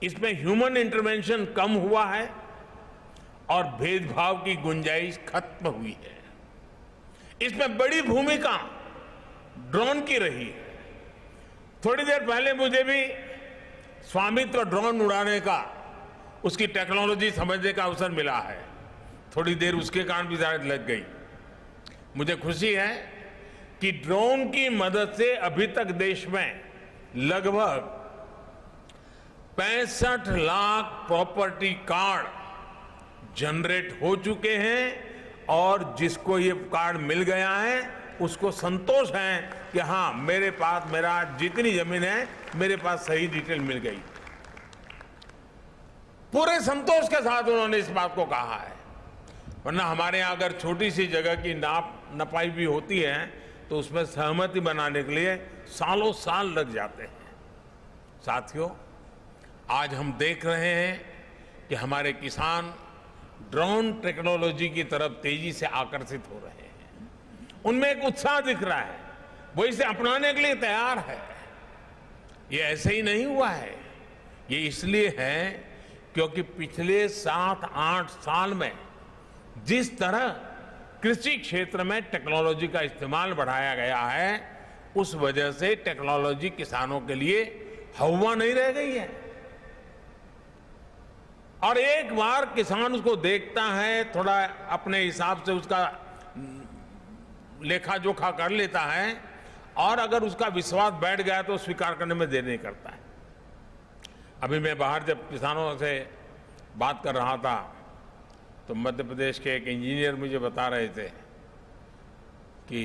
इसमें ह्यूमन इंटरवेंशन कम हुआ है और भेदभाव की गुंजाइश खत्म हुई है। इसमें बड़ी भूमिका ड्रोन की रही है। थोड़ी देर पहले मुझे भी स्वामित्व ड्रोन उड़ाने का, उसकी टेक्नोलॉजी समझने का अवसर मिला है। थोड़ी देर उसके कारण भी शायद लग गई। मुझे खुशी है कि ड्रोन की मदद से अभी तक देश में लगभग 65 लाख प्रॉपर्टी कार्ड जनरेट हो चुके हैं और जिसको ये कार्ड मिल गया है उसको संतोष है कि हाँ, मेरे पास मेरा जितनी जमीन है मेरे पास सही डिटेल मिल गई। पूरे संतोष के साथ उन्होंने इस बात को कहा है। वरना हमारे यहां अगर छोटी सी जगह की नपाई भी होती है तो उसमें सहमति बनाने के लिए सालों साल लग जाते हैं। साथियों, आज हम देख रहे हैं कि हमारे किसान ड्रोन टेक्नोलॉजी की तरफ तेजी से आकर्षित हो रहे हैं। उनमें एक उत्साह दिख रहा है, वो इसे अपनाने के लिए तैयार है। ये ऐसे ही नहीं हुआ है, ये इसलिए है क्योंकि पिछले 7-8 साल में जिस तरह कृषि क्षेत्र में टेक्नोलॉजी का इस्तेमाल बढ़ाया गया है, उस वजह से टेक्नोलॉजी किसानों के लिए हवा नहीं रह गई है। और एक बार किसान उसको देखता है, थोड़ा अपने हिसाब से उसका लेखा जोखा कर लेता है और अगर उसका विश्वास बैठ गया तो स्वीकार करने में देर नहीं करता है। अभी मैं बाहर जब किसानों से बात कर रहा था तो मध्य प्रदेश के एक इंजीनियर मुझे बता रहे थे कि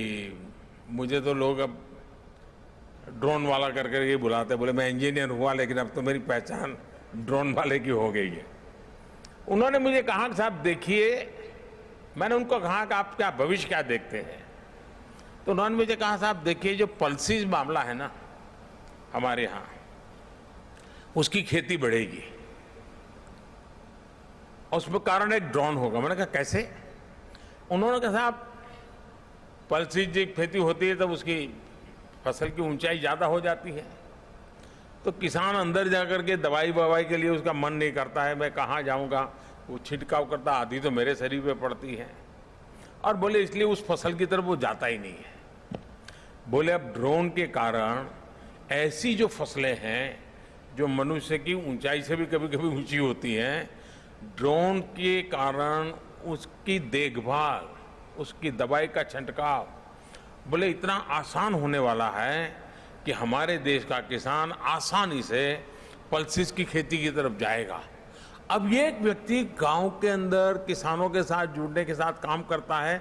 मुझे तो लोग अब ड्रोन वाला कर करके बुलाते, बोले मैं इंजीनियर हुआ लेकिन अब तो मेरी पहचान ड्रोन वाले की हो गई है। उन्होंने मुझे कहा कि साहब देखिए, मैंने उनको कहा कि आप क्या भविष्य क्या देखते हैं, तो उन्होंने मुझे कहा साहब देखिए, जो पल्सीज मामला है ना हमारे यहाँ, उसकी खेती बढ़ेगी और उसमें कारण एक ड्रोन होगा। मैंने कहा कैसे? उन्होंने कहा साहब पल्सीज की खेती होती है तब उसकी फसल की ऊंचाई ज्यादा हो जाती है, तो किसान अंदर जाकर के दवाई ववाई के लिए उसका मन नहीं करता है, मैं कहाँ जाऊँगा, वो छिड़काव करता, आधी तो मेरे शरीर पे पड़ती है, और बोले इसलिए उस फसल की तरफ वो जाता ही नहीं है। बोले अब ड्रोन के कारण ऐसी जो फसलें हैं जो मनुष्य की ऊंचाई से भी कभी कभी ऊंची होती हैं, ड्रोन के कारण उसकी देखभाल, उसकी दवाई का छिड़काव बोले इतना आसान होने वाला है कि हमारे देश का किसान आसानी से पल्सिस की खेती की तरफ जाएगा। अब ये एक व्यक्ति गांव के अंदर किसानों के साथ जुड़ने के साथ काम करता है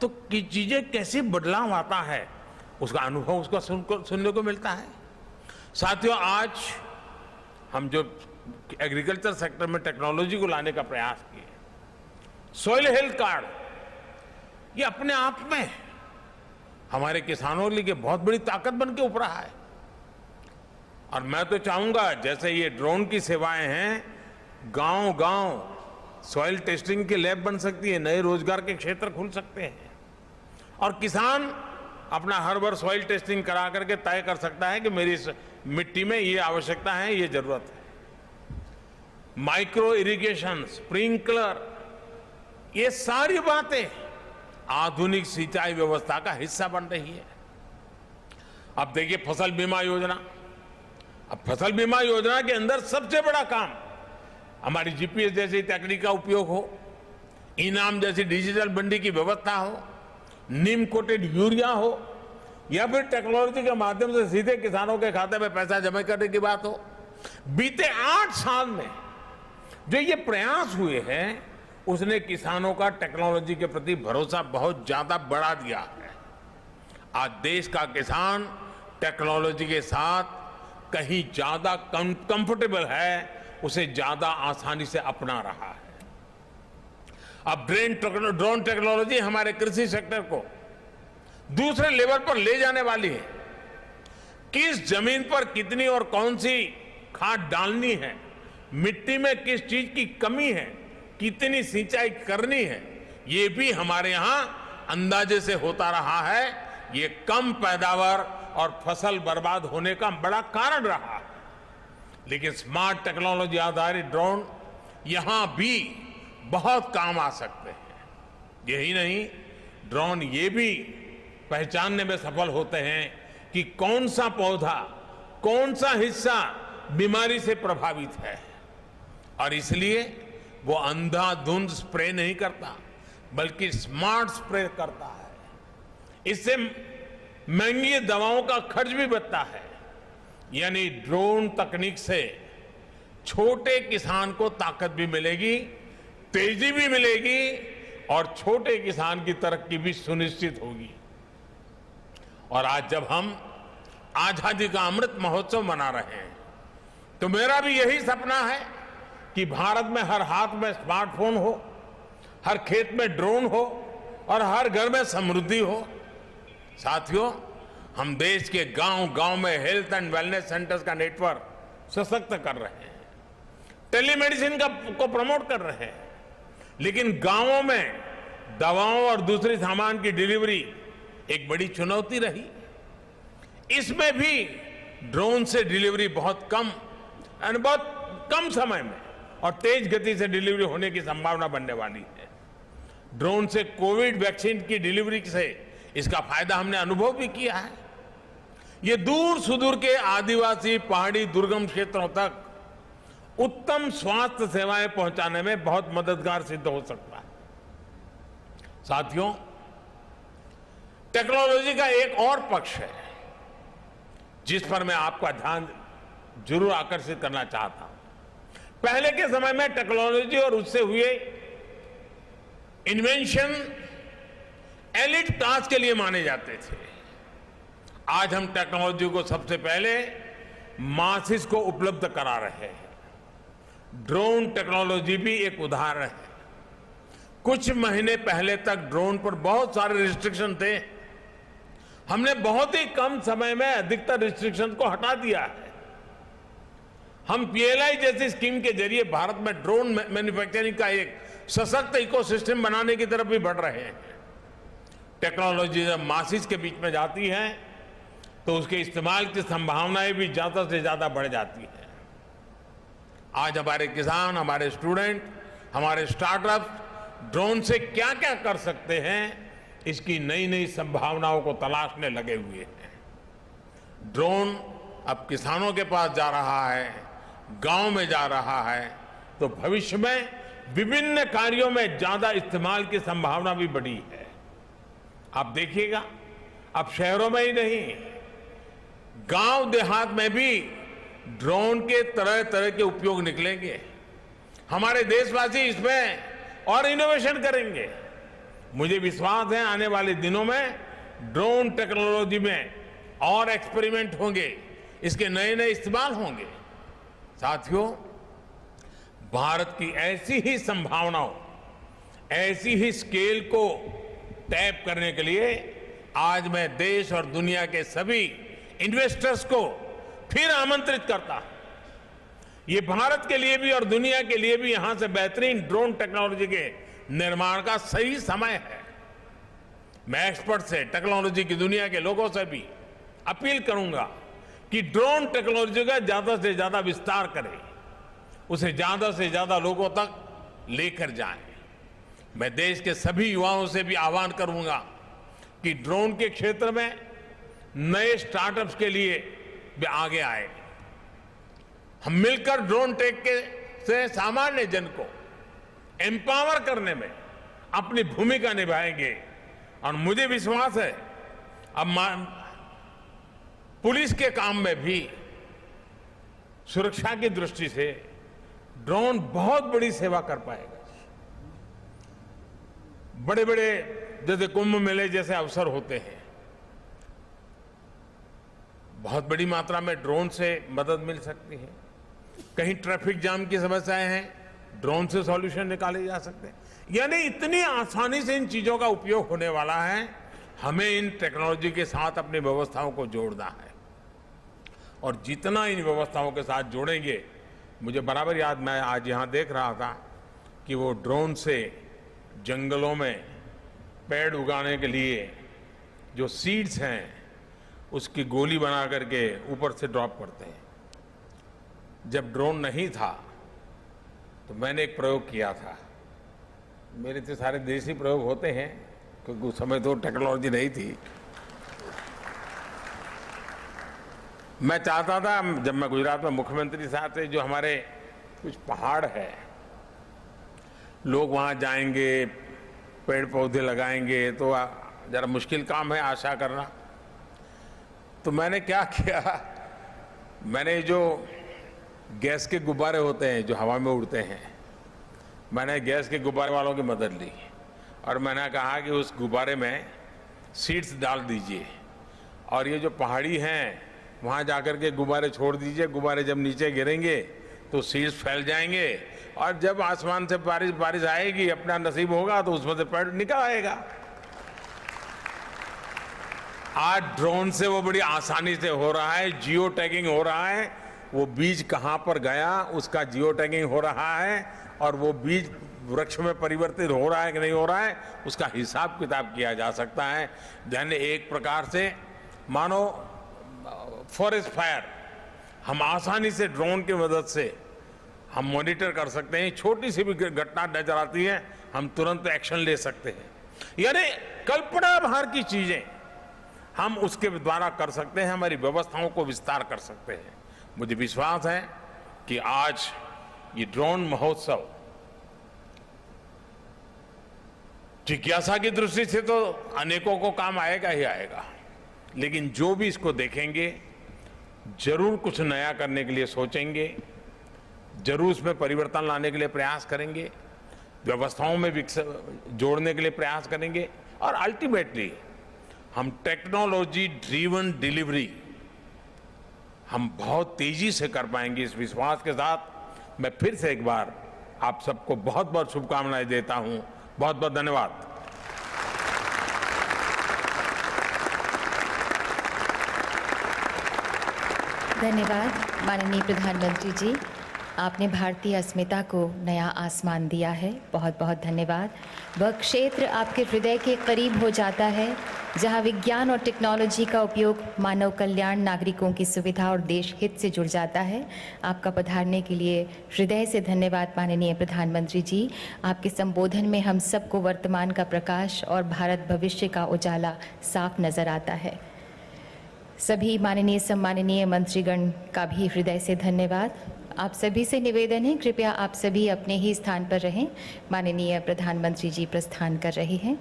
तो चीजें कैसे बदलाव आता है, उसका अनुभव उसका सुनने को मिलता है। साथियों, आज हम जो एग्रीकल्चर सेक्टर में टेक्नोलॉजी को लाने का प्रयास किए, सॉइल हेल्थ कार्ड, ये अपने आप में हमारे किसानों के लिए बहुत बड़ी ताकत बन के उभरा है। और मैं तो चाहूंगा जैसे ये ड्रोन की सेवाएं हैं, गांव गांव सॉइल टेस्टिंग की लैब बन सकती है, नए रोजगार के क्षेत्र खुल सकते हैं और किसान अपना हर वर्ष सॉइल टेस्टिंग करा करके तय कर सकता है कि मेरी इस मिट्टी में ये आवश्यकता है, ये जरूरत है। माइक्रो इरिगेशन, स्प्रिंकलर, ये सारी बातें आधुनिक सिंचाई व्यवस्था का हिस्सा बन रही है। अब देखिए फसल बीमा योजना, अब फसल बीमा योजना के अंदर सबसे बड़ा काम हमारी जीपीएस जैसी तकनीक का उपयोग हो, इनाम जैसी डिजिटल मंडी की व्यवस्था हो, नीम कोटेड यूरिया हो, या फिर टेक्नोलॉजी के माध्यम से सीधे किसानों के खाते में पैसा जमा करने की बात हो। बीते 8 साल में जो ये प्रयास हुए हैं, उसने किसानों का टेक्नोलॉजी के प्रति भरोसा बहुत ज्यादा बढ़ा दिया है। आज देश का किसान टेक्नोलॉजी के साथ कहीं ज्यादा कंफर्टेबल है, उसे ज्यादा आसानी से अपना रहा है। अब ड्रोन टेक्नोलॉजी हमारे कृषि सेक्टर को दूसरे लेवल पर ले जाने वाली है। किस जमीन पर कितनी और कौन सी खाद डालनी है, मिट्टी में किस चीज की कमी है, कितनी सिंचाई करनी है, ये भी हमारे यहां अंदाजे से होता रहा है। ये कम पैदावार और फसल बर्बाद होने का बड़ा कारण रहा है। लेकिन स्मार्ट टेक्नोलॉजी आधारित ड्रोन यहां भी बहुत काम आ सकते हैं। यही नहीं, ड्रोन ये भी पहचानने में सफल होते हैं कि कौन सा पौधा, कौन सा हिस्सा बीमारी से प्रभावित है, और इसलिए वो अंधाधुंध स्प्रे नहीं करता, बल्कि स्मार्ट स्प्रे करता है। इससे महंगी दवाओं का खर्च भी बचता है। यानी ड्रोन तकनीक से छोटे किसान को ताकत भी मिलेगी, तेजी भी मिलेगी और छोटे किसान की तरक्की भी सुनिश्चित होगी। और आज जब हम आजादी का अमृत महोत्सव मना रहे हैं तो मेरा भी यही सपना है कि भारत में हर हाथ में स्मार्टफोन हो, हर खेत में ड्रोन हो और हर घर में समृद्धि हो। साथियों, हम देश के गांव-गांव में हेल्थ एंड वेलनेस सेंटर्स का नेटवर्क सशक्त कर रहे हैं, टेलीमेडिसिन को प्रमोट कर रहे हैं, लेकिन गांवों में दवाओं और दूसरी सामान की डिलीवरी एक बड़ी चुनौती रही। इसमें भी ड्रोन से डिलीवरी बहुत कम समय में और तेज गति से डिलीवरी होने की संभावना बनने वाली है। ड्रोन से कोविड वैक्सीन की डिलीवरी से इसका फायदा हमने अनुभव भी किया है। ये दूर सुदूर के आदिवासी, पहाड़ी, दुर्गम क्षेत्रों तक उत्तम स्वास्थ्य सेवाएं पहुंचाने में बहुत मददगार सिद्ध हो सकता है। साथियों, टेक्नोलॉजी का एक और पक्ष है जिस पर मैं आपका ध्यान जरूर आकर्षित करना चाहता हूं। पहले के समय में टेक्नोलॉजी और उससे हुए इन्वेंशन एलिट क्लास के लिए माने जाते थे। आज हम टेक्नोलॉजी को सबसे पहले मासिस को उपलब्ध करा रहे हैं। ड्रोन टेक्नोलॉजी भी एक उदाहरण है। कुछ महीने पहले तक ड्रोन पर बहुत सारे रिस्ट्रिक्शन थे। हमने बहुत ही कम समय में अधिकतर रिस्ट्रिक्शन को हटा दिया है। हम पीएलआई जैसी स्कीम के जरिए भारत में ड्रोन मैन्युफैक्चरिंग का एक सशक्त इकोसिस्टम बनाने की तरफ भी बढ़ रहे हैं। टेक्नोलॉजी जब मासिस के बीच में जाती है तो उसके इस्तेमाल की संभावनाएं भी ज्यादा से ज्यादा बढ़ जाती है। आज हमारे किसान, हमारे स्टूडेंट, हमारे स्टार्टअप ड्रोन से क्या क्या कर सकते हैं, इसकी नई नई संभावनाओं को तलाशने लगे हुए हैं। ड्रोन अब किसानों के पास जा रहा है, गांव में जा रहा है, तो भविष्य में विभिन्न कार्यों में ज्यादा इस्तेमाल की संभावना भी बढ़ी है। आप देखिएगा, अब शहरों में ही नहीं, गांव देहात में भी ड्रोन के तरह तरह के उपयोग निकलेंगे। हमारे देशवासी इसमें और इनोवेशन करेंगे। मुझे विश्वास है आने वाले दिनों में ड्रोन टेक्नोलॉजी में और एक्सपेरिमेंट होंगे, इसके नए नए इस्तेमाल होंगे। साथियों, भारत की ऐसी ही संभावनाओं, ऐसी ही स्केल को टैप करने के लिए आज मैं देश और दुनिया के सभी इन्वेस्टर्स को फिर आमंत्रित करता हूं। ये भारत के लिए भी और दुनिया के लिए भी यहां से बेहतरीन ड्रोन टेक्नोलॉजी के निर्माण का सही समय है। मैं एक्सपर्ट से, टेक्नोलॉजी की दुनिया के लोगों से भी अपील करूंगा कि ड्रोन टेक्नोलॉजी का ज्यादा से ज्यादा विस्तार करें, उसे ज्यादा से ज्यादा लोगों तक लेकर जाएं। मैं देश के सभी युवाओं से भी आह्वान करूंगा कि ड्रोन के क्षेत्र में नए स्टार्टअप्स के लिए भी आगे आए। हम मिलकर ड्रोन टेक से सामान्य जन को एम्पावर करने में अपनी भूमिका निभाएंगे। और मुझे विश्वास है अब पुलिस के काम में भी सुरक्षा की दृष्टि से ड्रोन बहुत बड़ी सेवा कर पाएगा। बड़े बड़े जैसे कुंभ मेले जैसे अवसर होते हैं, बहुत बड़ी मात्रा में ड्रोन से मदद मिल सकती है। कहीं ट्रैफिक जाम की समस्याएं हैं, ड्रोन से सॉल्यूशन निकाले जा सकते हैं। यानी इतनी आसानी से इन चीजों का उपयोग होने वाला है। हमें इन टेक्नोलॉजी के साथ अपनी व्यवस्थाओं को जोड़ना है, और जितना इन व्यवस्थाओं के साथ जोड़ेंगे, मुझे बराबर याद, मैं आज यहां देख रहा था कि वो ड्रोन से जंगलों में पेड़ उगाने के लिए जो सीड्स हैं उसकी गोली बना करके ऊपर से ड्रॉप करते हैं। जब ड्रोन नहीं था तो मैंने एक प्रयोग किया था। मेरे तो सारे देसी प्रयोग होते हैं क्योंकि उस समय तो टेक्नोलॉजी नहीं थी। मैं चाहता था, जब मैं गुजरात में मुख्यमंत्री साहब थे, जो हमारे कुछ पहाड़ है, लोग वहाँ जाएंगे, पेड़ पौधे लगाएंगे, तो जरा मुश्किल काम है आशा करना। तो मैंने क्या किया, मैंने जो गैस के गुब्बारे होते हैं जो हवा में उड़ते हैं, मैंने गैस के गुब्बारे वालों की मदद ली और मैंने कहा कि उस गुब्बारे में सीड्स डाल दीजिए और ये जो पहाड़ी हैं वहाँ जाकर के गुब्बारे छोड़ दीजिए। गुब्बारे जब नीचे गिरेंगे तो सीड्स फैल जाएंगे और जब आसमान से बारिश आएगी, अपना नसीब होगा तो उसमें से पेड़ निकल आएगा। आज ड्रोन से वो बड़ी आसानी से हो रहा है, जियो टैगिंग हो रहा है, वो बीज कहाँ पर गया उसका जियो टैगिंग हो रहा है और वो बीज वृक्ष में परिवर्तित हो रहा है कि नहीं हो रहा है उसका हिसाब किताब किया जा सकता है। यानी एक प्रकार से मानो फॉरेस्ट फायर हम आसानी से ड्रोन की मदद से हम मॉनिटर कर सकते हैं। छोटी सी भी घटना नजर आती है हम तुरंत एक्शन ले सकते हैं। यानी कल्पना बाहर की चीजें हम उसके द्वारा कर सकते हैं, हमारी व्यवस्थाओं को विस्तार कर सकते हैं। मुझे विश्वास है कि आज ये ड्रोन महोत्सव जिज्ञासा की दृष्टि से तो अनेकों को काम आएगा ही आएगा, लेकिन जो भी इसको देखेंगे जरूर कुछ नया करने के लिए सोचेंगे, जरूर उसमें परिवर्तन लाने के लिए प्रयास करेंगे, व्यवस्थाओं में जोड़ने के लिए प्रयास करेंगे और अल्टीमेटली हम टेक्नोलॉजी ड्रिवन डिलीवरी हम बहुत तेजी से कर पाएंगे। इस विश्वास के साथ मैं फिर से एक बार आप सबको बहुत बहुत शुभकामनाएं देता हूं। बहुत बहुत धन्यवाद।
धन्यवाद माननीय प्रधानमंत्री जी, आपने भारतीय अस्मिता को नया आसमान दिया है। बहुत बहुत धन्यवाद। वह क्षेत्र आपके हृदय के करीब हो जाता है जहां विज्ञान और टेक्नोलॉजी का उपयोग मानव कल्याण, नागरिकों की सुविधा और देश हित से जुड़ जाता है। आपका पधारने के लिए हृदय से धन्यवाद माननीय प्रधानमंत्री जी। आपके संबोधन में हम सबको वर्तमान का प्रकाश और भारत भविष्य का उजाला साफ नजर आता है। सभी माननीय सम्माननीय मंत्रीगण का भी हृदय से धन्यवाद। आप सभी से निवेदन है, कृपया आप सभी अपने ही स्थान पर रहें। माननीय प्रधानमंत्री जी प्रस्थान कर रहे हैं।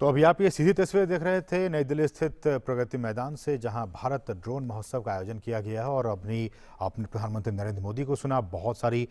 तो अभी आप ये सीधी तस्वीर देख रहे थे नई दिल्ली स्थित प्रगति मैदान से, जहां भारत ड्रोन महोत्सव का आयोजन किया गया है और अपने प्रधानमंत्री नरेंद्र मोदी को सुना। बहुत सारी